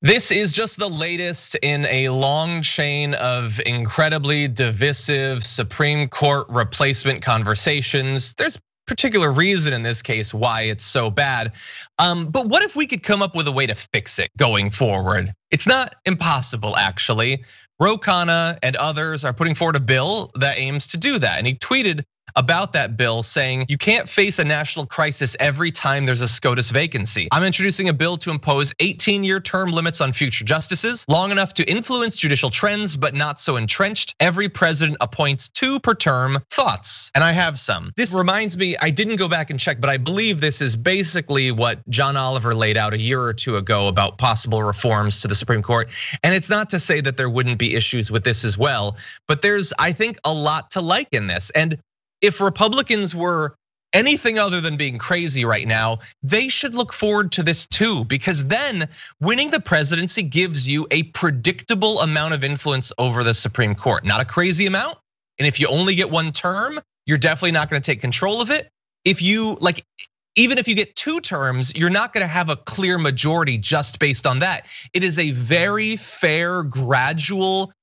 This is just the latest in a long chain of incredibly divisive Supreme Court replacement conversations. There's particular reason in this case why it's so bad. But what if we could come up with a way to fix it going forward? It's not impossible, actually. Ro Khanna and others are putting forward a bill that aims to do that. And he tweeted about that bill saying, you can't face a national crisis every time there's a SCOTUS vacancy. I'm introducing a bill to impose 18-year term limits on future justices, long enough to influence judicial trends, but not so entrenched. Every president appoints 2 per term. Thoughts? And I have some. This reminds me, I didn't go back and check, but I believe this is basically what John Oliver laid out a year or two ago about possible reforms to the Supreme Court. And it's not to say that there wouldn't be issues with this as well, but there's, I think, a lot to like in this. And if Republicans were anything other than being crazy right now, they should look forward to this too, because then winning the presidency gives you a predictable amount of influence over the Supreme Court, not a crazy amount. And if you only get 1 term, you're definitely not gonna take control of it. Even if you get 2 terms, you're not gonna have a clear majority just based on that. It is a very fair, gradual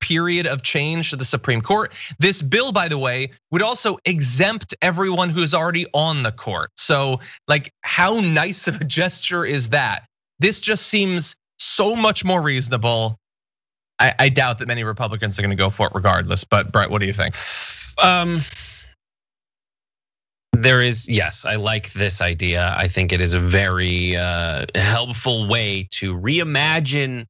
period of change to the Supreme Court. This bill, by the way, would also exempt everyone who's already on the court. So how nice of a gesture is that? This just seems so much more reasonable. I doubt that many Republicans are gonna go for it regardless, but Brett, what do you think? Yes, I like this idea. I think it is a very helpful way to reimagine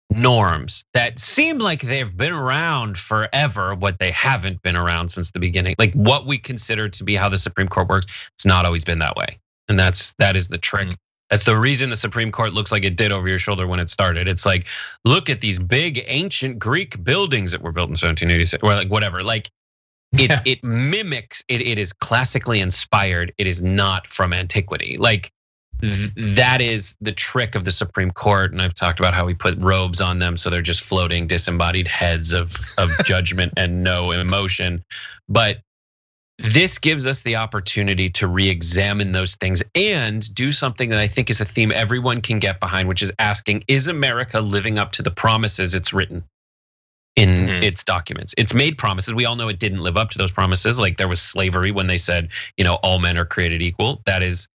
norms that seem like they've been around forever, what they haven't been around since the beginning. Like what we consider to be how the Supreme Court works, it's not always been that way. And that is the trick. That's the reason the Supreme Court looks like it did over your shoulder when it started. It's like, look at these big ancient Greek buildings that were built in 1786, or whatever. It mimics, it is classically inspired. It is not from antiquity. That is the trick of the Supreme Court, and I've talked about how we put robes on them so they're just floating disembodied heads of judgment and no emotion. But this gives us the opportunity to re-examine those things and do something that I think is a theme everyone can get behind, which is asking, is America living up to the promises it's written in its documents? It's made promises. We all know it didn't live up to those promises. Like there was slavery when they said, all men are created equal. That is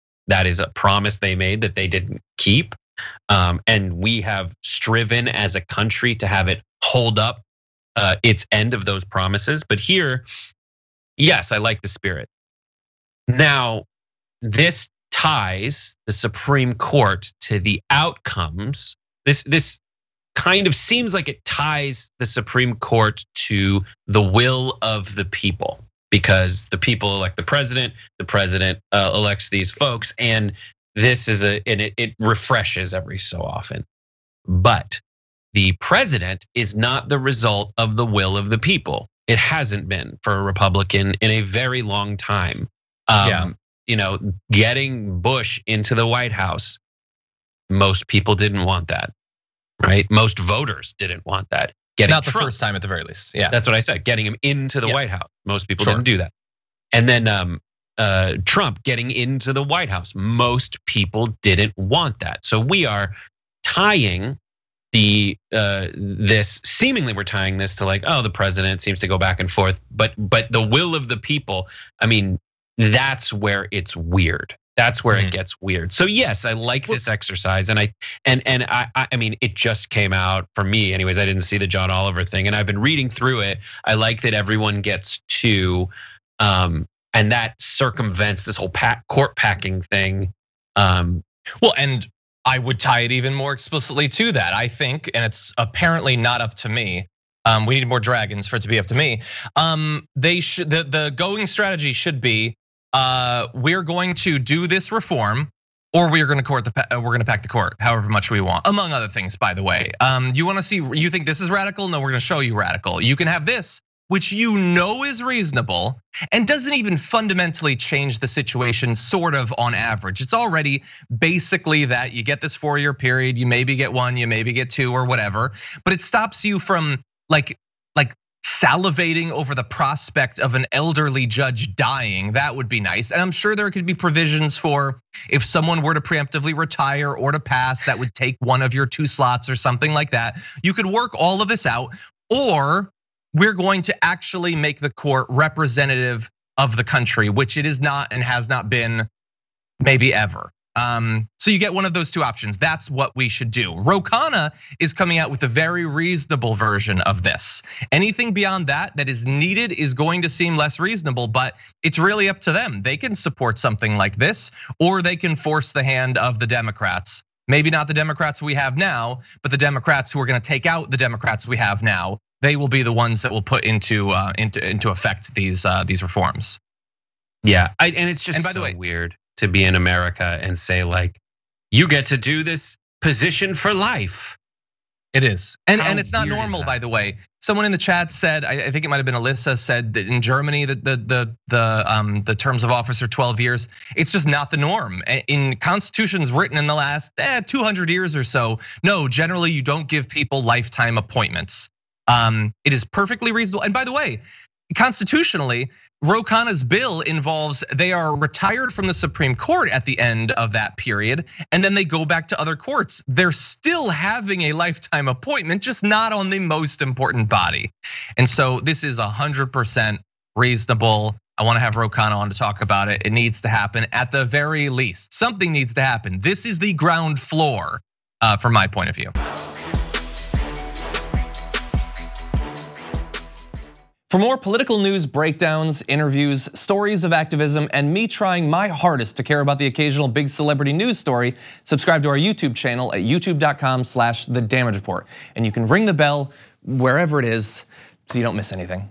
a promise they made that they didn't keep. And we have striven as a country to have it hold up its end of those promises. But here, yes, I like the spirit. Now, this ties the Supreme Court to the outcomes. This kind of seems like it ties the Supreme Court to the will of the people, because the people elect the president elects these folks, and this is it refreshes every so often. But the president is not the result of the will of the people. It hasn't been for a Republican in a very long time. Getting Bush into the White House, most people didn't want that, right? Most voters didn't want that. Not the first time at the very least. Yeah, that's what I said. Getting him into the White House, most people didn't do that. And then Trump getting into the White House, most people didn't want that. So we are tying seemingly we're tying this to the president seems to go back and forth, but the will of the people. I mean, that's where it's weird. That's where it gets weird. So yes, I like this exercise, and I mean, it just came out for me, anyways. I didn't see the John Oliver thing, and I've been reading through it. I like that everyone gets 2, and that circumvents this whole court packing thing. Well, and I would tie it even more explicitly to that. I think, and it's apparently not up to me. We need more dragons for it to be up to me. The going strategy should be, we're going to do this reform, or we're going to pack the court however much we want, among other things, by the way. You think this is radical? No, we're going to show you radical. You can have this, which is reasonable and doesn't even fundamentally change the situation, sort of on average. It's already basically that you get this 4-year period, you maybe get 1, you maybe get 2 or whatever, but it stops you from salivating over the prospect of an elderly judge dying. That would be nice. And I'm sure there could be provisions for if someone were to preemptively retire or to pass, that would take one of your 2 slots or something like that. You could work all of this out, or we're going to actually make the court representative of the country, which it is not and has not been maybe ever. So you get one of those 2 options. That's what we should do. Ro Khanna is coming out with a very reasonable version of this. Anything beyond that that is needed is going to seem less reasonable, but it's really up to them. They can support something like this, or they can force the hand of the Democrats. Maybe not the Democrats we have now, but the Democrats who are going to take out the Democrats we have now. They will be the ones that will put into effect these reforms. Yeah, and it's just so weird to be in America and say like, you get to do this position for life. It is, and it's not normal, by the way. Someone in the chat said, I think it might have been Alyssa, said that in Germany the terms of office are 12 years. It's just not the norm. In constitutions written in the last 200 years or so, no, generally you don't give people lifetime appointments. It is perfectly reasonable. And by the way, constitutionally, Ro Khanna's bill involves they are retired from the Supreme Court at the end of that period, and then they go back to other courts. They're still having a lifetime appointment, just not on the most important body. And so this is 100% reasonable. I want to have Ro Khanna on to talk about it. It needs to happen at the very least. Something needs to happen. This is the ground floor from my point of view. For more political news, breakdowns, interviews, stories of activism, and me trying my hardest to care about the occasional big celebrity news story, subscribe to our YouTube channel at youtube.com/The Damage Report. And you can ring the bell wherever it is so you don't miss anything.